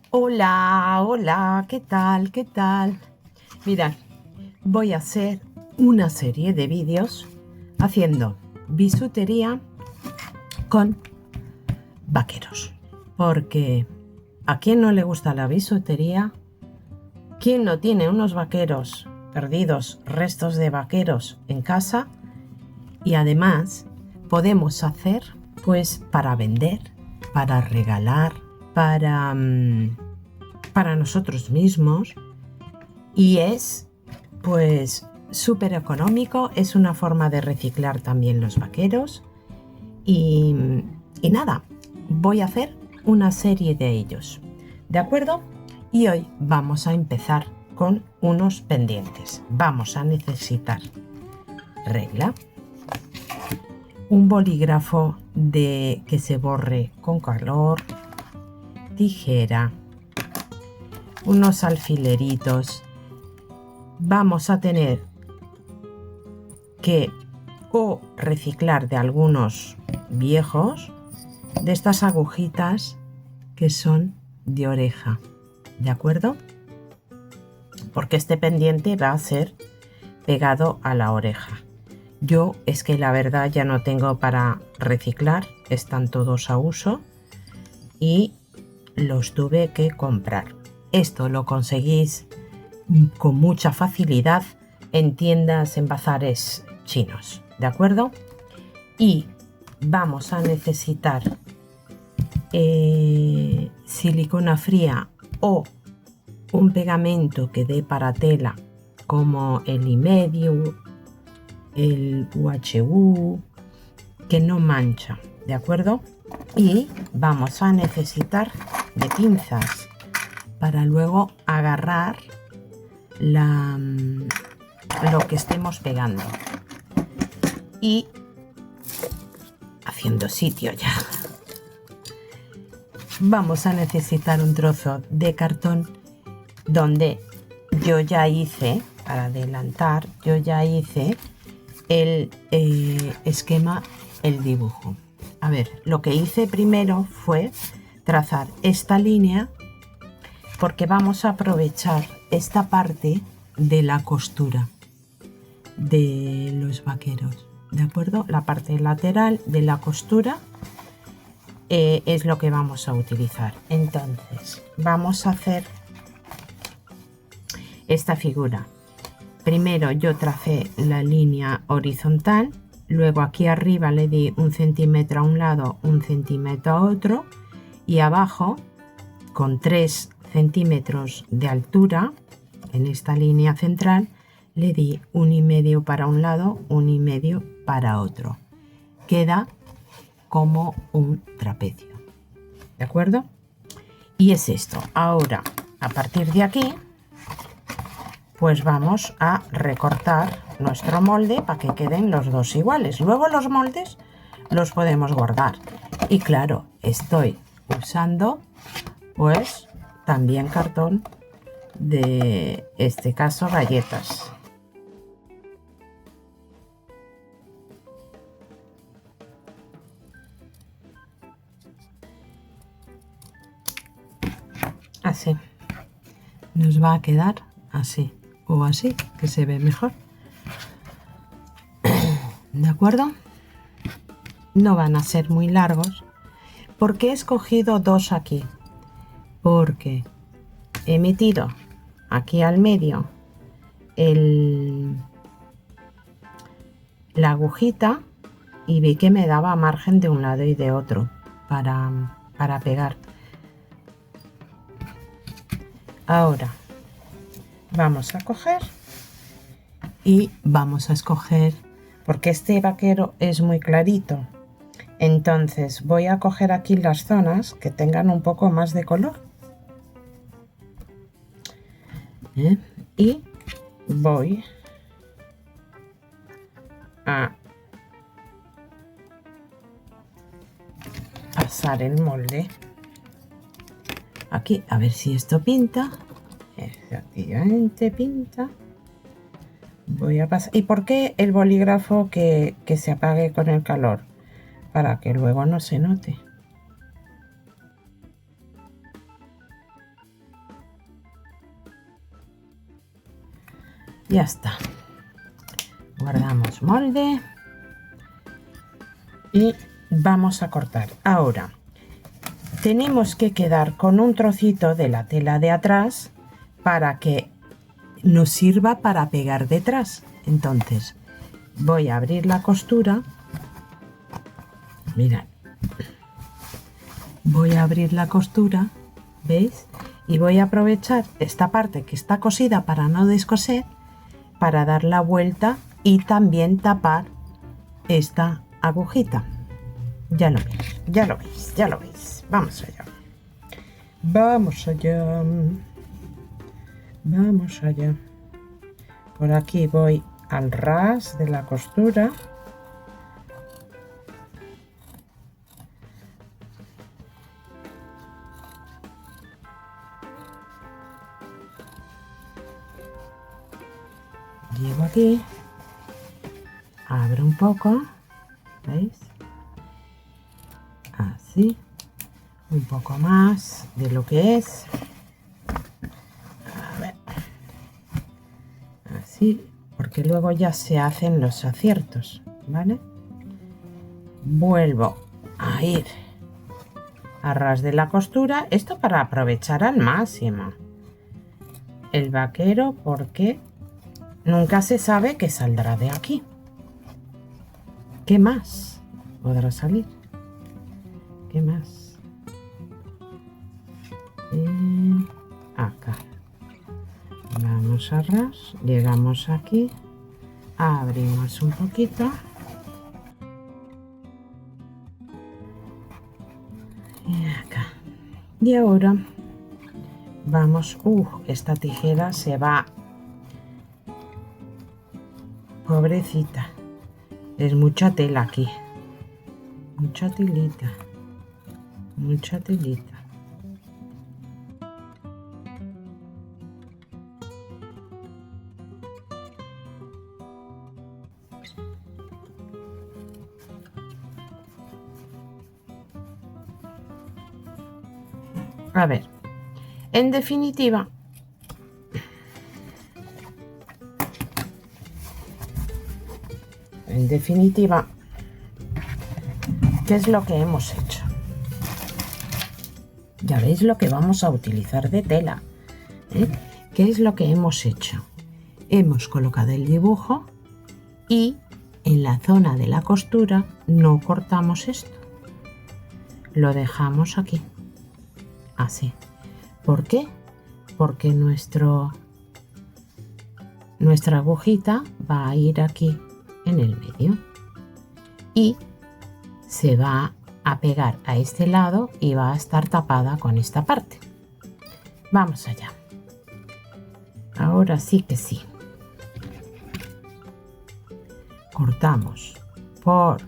Hola, hola, ¿qué tal? ¿Qué tal? Mirad, voy a hacer una serie de vídeos haciendo bisutería con vaqueros. Porque ¿a quién no le gusta la bisutería? ¿Quién no tiene unos vaqueros perdidos, restos de vaqueros en casa? Y además podemos hacer pues para vender, para regalar, para nosotros mismos, y es pues súper económico, es una forma de reciclar también los vaqueros y nada, voy a hacer una serie de ellos, ¿de acuerdo? Y hoy vamos a empezar con unos pendientes. Vamos a necesitar regla, un bolígrafo que se borre con calor, tijera, unos alfileritos. Vamos a tener que o reciclar de algunos viejos, de estas agujitas que son de oreja, ¿de acuerdo? Porque este pendiente va a ser pegado a la oreja. Yo es que la verdad ya no tengo para reciclar, están todos a uso y los tuve que comprar. Esto lo conseguís con mucha facilidad en tiendas, en bazares chinos, ¿de acuerdo? Y vamos a necesitar silicona fría o un pegamento que dé para tela como el Imedium, el UHU, que no mancha, ¿de acuerdo? Y vamos a necesitar de pinzas para luego agarrar lo que estemos pegando y haciendo sitio ya. Vamos a necesitar un trozo de cartón donde yo ya hice, para adelantar, yo ya hice el esquema, el dibujo. A ver, lo que hice primero fue trazar esta línea porque vamos a aprovechar esta parte de la costura de los vaqueros, ¿de acuerdo? La parte lateral de la costura es lo que vamos a utilizar. Entonces vamos a hacer esta figura. Primero yo tracé la línea horizontal, luego aquí arriba le di 1 centímetro a un lado, 1 centímetro a otro, y abajo con 3 centímetros de altura en esta línea central le di 1,5 para un lado, 1,5 para otro. Queda como un trapecio, ¿de acuerdo? Y es esto. Ahora, a partir de aquí, pues vamos a recortar nuestro molde para que queden los dos iguales. Luego los moldes los podemos guardar. Y claro, estoy usando pues también cartón, de este caso galletas. Así nos va a quedar así o así, que se ve mejor. ¿De acuerdo? No van a ser muy largos. ¿Por qué he escogido dos aquí? Porque he metido aquí al medio la agujita y vi que me daba margen de un lado y de otro para pegar. Ahora vamos a coger y vamos a escoger, porque este vaquero es muy clarito, entonces voy a coger aquí las zonas que tengan un poco más de color y voy a pasar el molde aquí, a ver si esto pinta. Efectivamente pinta. Voy a pasar. ¿Y por qué el bolígrafo que se apague con el calor? Para que luego no se note. Ya está. Guardamos molde y vamos a cortar. Ahora tenemos que quedar con un trocito de la tela de atrás para que nos sirva para pegar detrás. Entonces voy a abrir la costura. Mirad, voy a abrir la costura, ¿veis? Y voy a aprovechar esta parte que está cosida para no descoser, para dar la vuelta y también tapar esta agujita. Ya lo veis, ya lo veis, ya lo veis. Vamos allá. Vamos allá. Vamos allá. Por aquí voy al ras de la costura. Llego aquí, abro un poco, ¿veis? Así, un poco más de lo que es. A ver, así, porque luego ya se hacen los aciertos, ¿vale? Vuelvo a ir a ras de la costura, esto para aprovechar al máximo el vaquero, porque nunca se sabe qué saldrá de aquí. ¿Qué más podrá salir? ¿Qué más? Acá. Vamos a ras, llegamos aquí, abrimos un poquito. Y acá. Y ahora vamos, esta tijera se va. Pobrecita, es mucha tela aquí, mucha telita, mucha telita. A ver, en definitiva, ¿qué es lo que hemos hecho? Ya veis lo que vamos a utilizar de tela, ¿eh? ¿Qué es lo que hemos hecho? Hemos colocado el dibujo y en la zona de la costura no cortamos esto. Lo dejamos aquí, así. ¿Por qué? Porque nuestra agujita va a ir aquí en el medio y se va a pegar a este lado y va a estar tapada con esta parte. Vamos allá. Ahora sí que sí. Cortamos por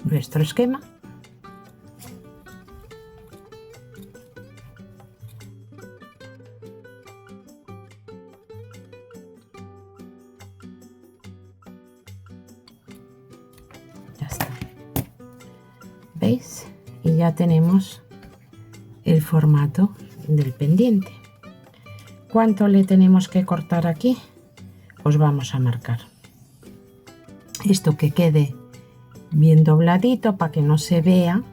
nuestro esquema. Ya está. ¿Veis? Y ya tenemos el formato del pendiente. ¿Cuánto le tenemos que cortar aquí? Pues vamos a marcar. Esto que quede bien dobladito para que no se vea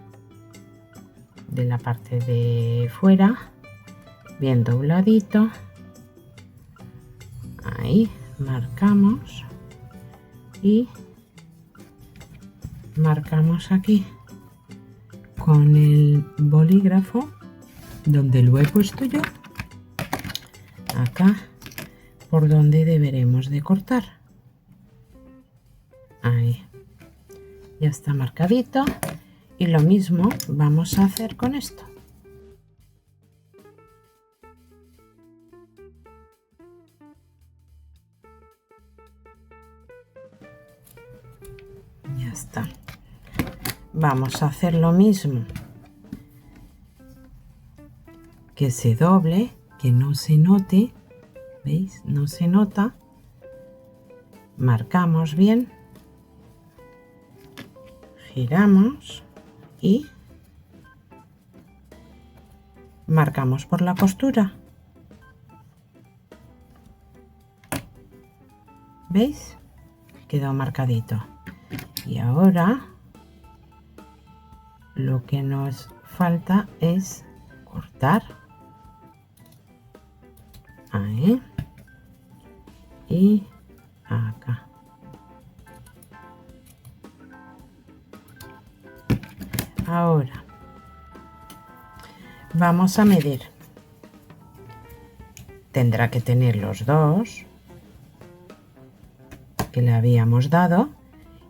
de la parte de fuera. Bien dobladito. Ahí marcamos. Y marcamos aquí con el bolígrafo donde lo he puesto yo, acá por donde deberemos de cortar. Ahí ya está marcadito y lo mismo vamos a hacer con esto. Ya está. Vamos a hacer lo mismo, que se doble, que no se note, ¿veis? No se nota. marcamos bien, giramos y marcamos por la costura. ¿Veis? Quedó marcadito. Y ahora lo que nos falta es cortar. Ahí. Y acá. Ahora vamos a medir. Tendrá que tener los dos que le habíamos dado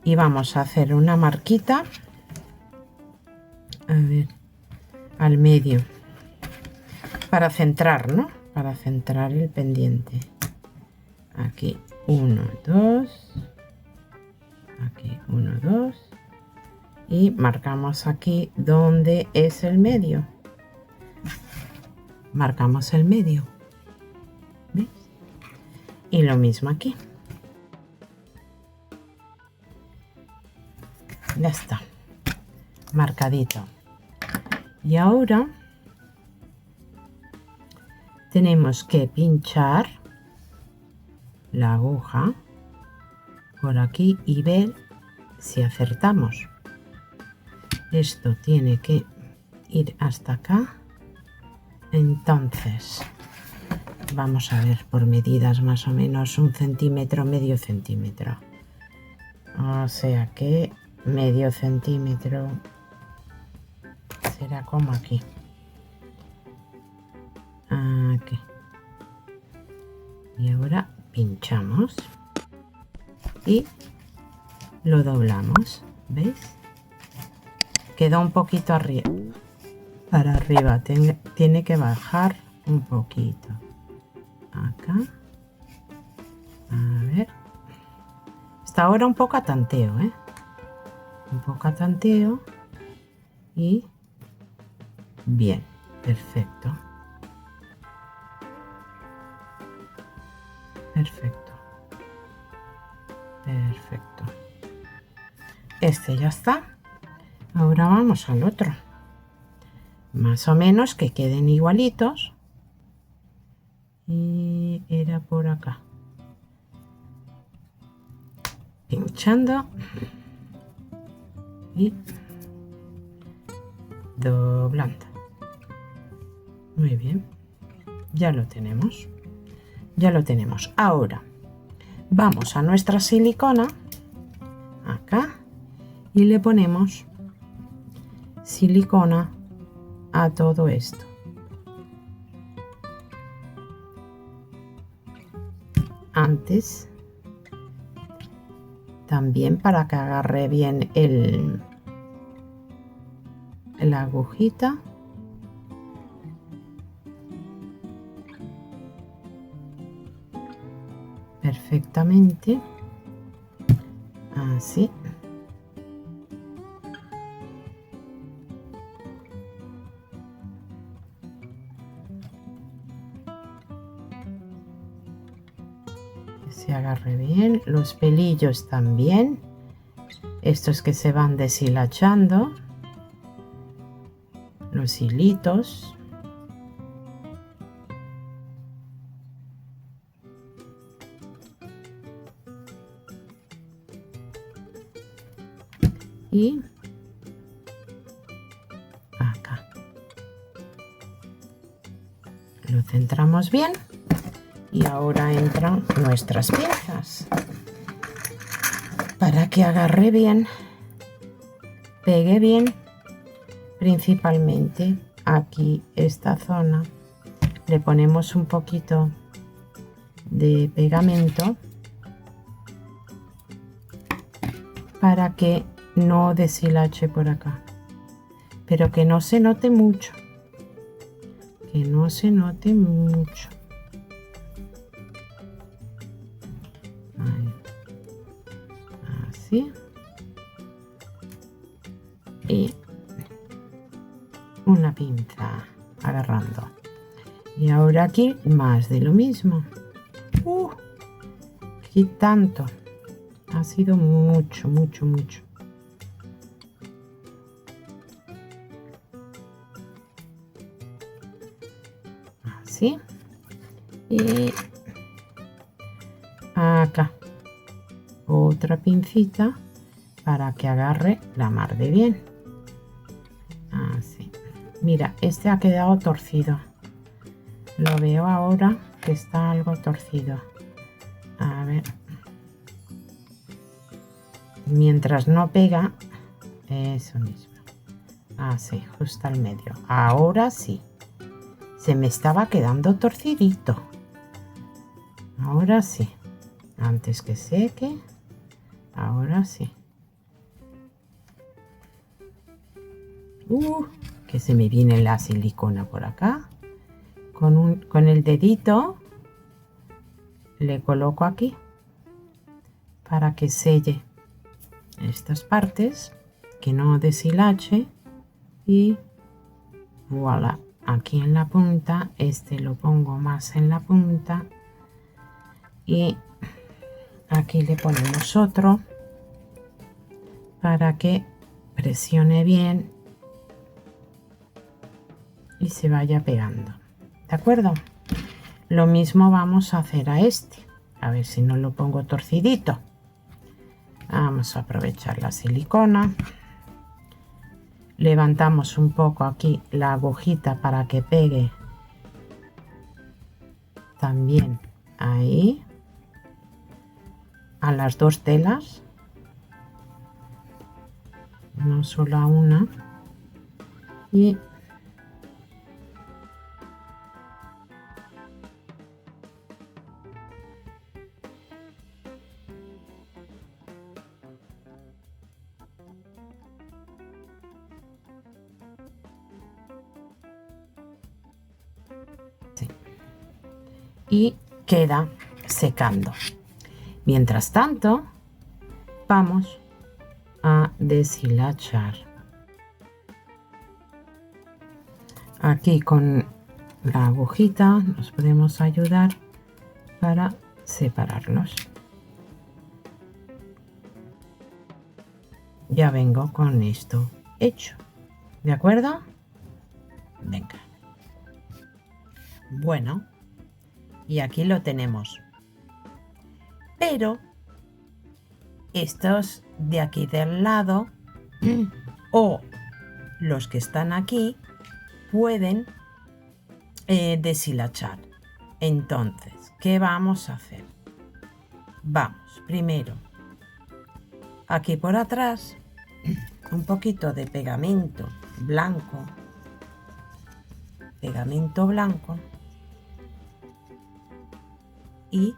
y vamos a hacer una marquita, a ver, al medio para centrar, ¿no? Para centrar el pendiente. Aquí 1, 2, aquí 1, 2 y marcamos aquí donde es el medio. Marcamos el medio. ¿Veis? Y lo mismo aquí. Ya está, marcadito. Y ahora tenemos que pinchar la aguja por aquí y ver si acertamos. Esto tiene que ir hasta acá. Entonces vamos a ver por medidas más o menos 1 centímetro, medio centímetro. O sea que medio centímetro será como aquí. Aquí. Y ahora pinchamos y lo doblamos. ¿Veis? Queda un poquito arriba. Para arriba tiene que bajar un poquito. Acá. A ver. Hasta ahora un poco a tanteo, ¿eh? Un poco a tanteo y bien, perfecto. Perfecto. Perfecto. Este ya está. Ahora vamos al otro. Más o menos que queden igualitos. Y era por acá. Pinchando. Y doblando. Muy bien, ya lo tenemos, ya lo tenemos. Ahora vamos a nuestra silicona acá y le ponemos silicona a todo esto. Antes también para que agarre bien la agujita. Perfectamente. Así. Que se agarre bien. Los pelillos también. Estos que se van deshilachando. Los hilitos. Y acá lo centramos bien y ahora entran nuestras piezas para que agarre bien, pegue bien, principalmente aquí esta zona le ponemos un poquito de pegamento para que no deshilache por acá, pero que no se note mucho, que no se note mucho. Ahí. Así. Y una pinza agarrando. Y ahora aquí más de lo mismo. ¡Qué tanto! Ha sido mucho, mucho, mucho. Así. Y acá otra pincita para que agarre la mar de bien. Así. Mira, este ha quedado torcido. Lo veo ahora que está algo torcido. A ver. Mientras no pega, eso mismo. Así, justo al medio. Ahora sí. Se me estaba quedando torcidito. Ahora sí. Antes que seque. Ahora sí. Que se me viene la silicona por acá. Con el dedito le coloco aquí para que selle estas partes, que no deshilache, y voilà, aquí en la punta. Este lo pongo más en la punta y aquí le ponemos otro para que presione bien y se vaya pegando, ¿de acuerdo? Lo mismo vamos a hacer a este, a ver si no lo pongo torcidito. Vamos a aprovechar la silicona, levantamos un poco aquí la agujita para que pegue también ahí a las dos telas, no solo a una, y sí. Y queda secando. Mientras tanto, vamos a deshilachar. Aquí con la agujita nos podemos ayudar para separarlos. Ya vengo con esto hecho, ¿de acuerdo? Venga. Bueno, y aquí lo tenemos. Pero estos de aquí del lado o los que están aquí pueden deshilachar. Entonces, ¿qué vamos a hacer? Vamos, primero, aquí por atrás, un poquito de pegamento blanco. Pegamento blanco. Y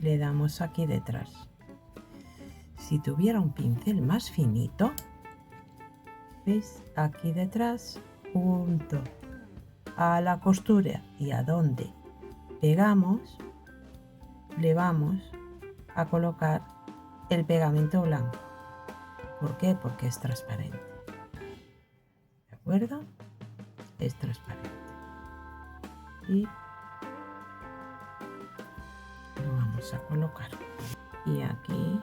le damos aquí detrás. Si tuviera un pincel más finito, ¿veis? Aquí detrás, junto a la costura y a donde pegamos, le vamos a colocar el pegamento blanco. ¿Por qué? Porque es transparente. ¿De acuerdo? Es transparente. Y lo vamos a colocar. Y aquí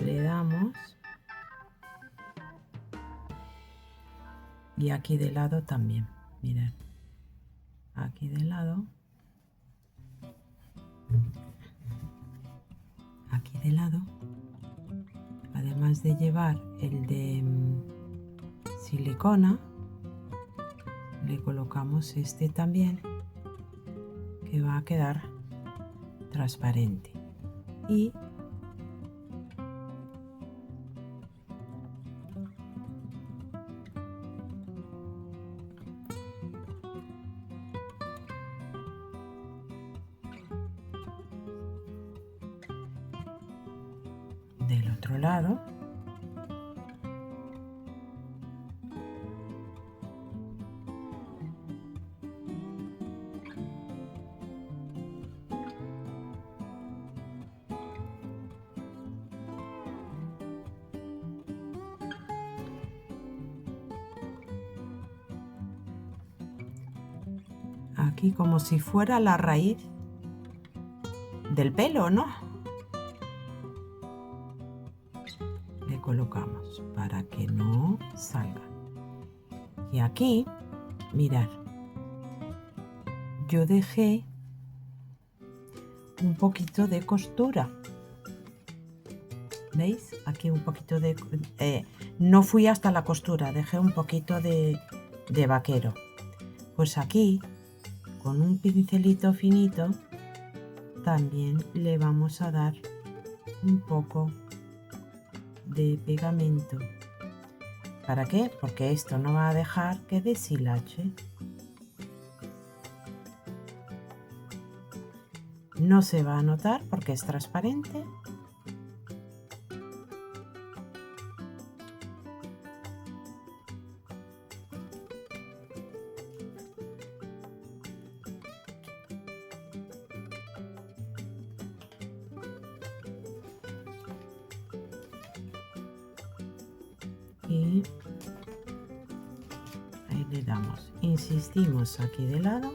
le damos. Y aquí de lado también. Mirad. Aquí de lado. Aquí de lado. Además de llevar el de silicona, le colocamos este también, que va a quedar transparente. Y del otro lado aquí, como si fuera la raíz del pelo, ¿no? Le colocamos para que no salga. Y aquí, mirad, yo dejé un poquito de costura. ¿Veis? Aquí un poquito de... no fui hasta la costura, dejé un poquito de vaquero. Pues aquí, con un pincelito finito, también le vamos a dar un poco de pegamento. ¿Para qué? Porque esto no va a dejar que deshilache. No se va a notar porque es transparente. Y ahí le damos. Insistimos aquí de lado.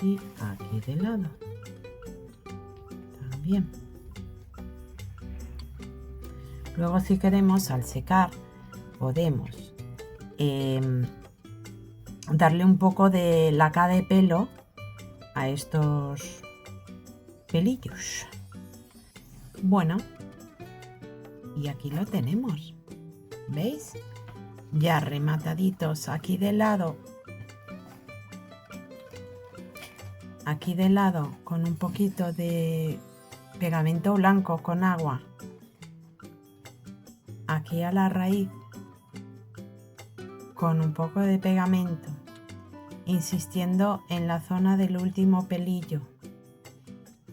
Y aquí de lado también. Luego, si queremos, al secar podemos darle un poco de laca de pelo a estos pelillos. Bueno, y aquí lo tenemos, ¿veis? Ya remataditos aquí de lado. Aquí de lado con un poquito de pegamento blanco con agua. Aquí a la raíz con un poco de pegamento, insistiendo en la zona del último pelillo.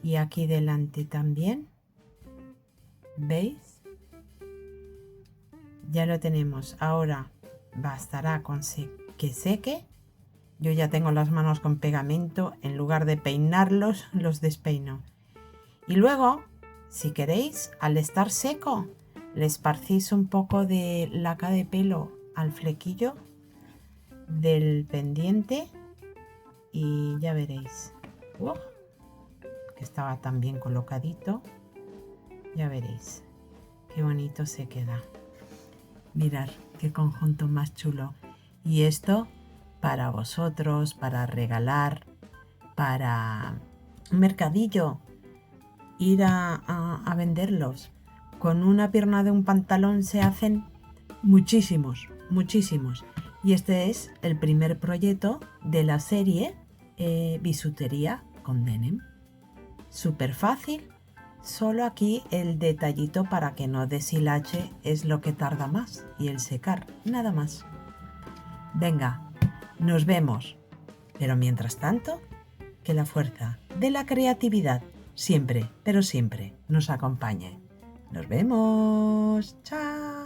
Y aquí delante también. ¿Veis? Ya lo tenemos. Ahora bastará con que seque. Yo ya tengo las manos con pegamento, en lugar de peinarlos, los despeino. Y luego, si queréis, al estar seco, le esparcís un poco de laca de pelo al flequillo del pendiente y ya veréis. Que estaba tan bien colocadito. Ya veréis qué bonito se queda. Mirad qué conjunto más chulo. Y esto para vosotros, para regalar, para un mercadillo, ir a venderlos. Con una pierna de un pantalón se hacen muchísimos, muchísimos. Y este es el primer proyecto de la serie Bisutería con Denim. Súper fácil, solo aquí el detallito para que no deshilache es lo que tarda más y el secar, nada más. Venga, nos vemos. Pero mientras tanto, que la fuerza de la creatividad siempre, pero siempre nos acompañe. Nos vemos. Chao.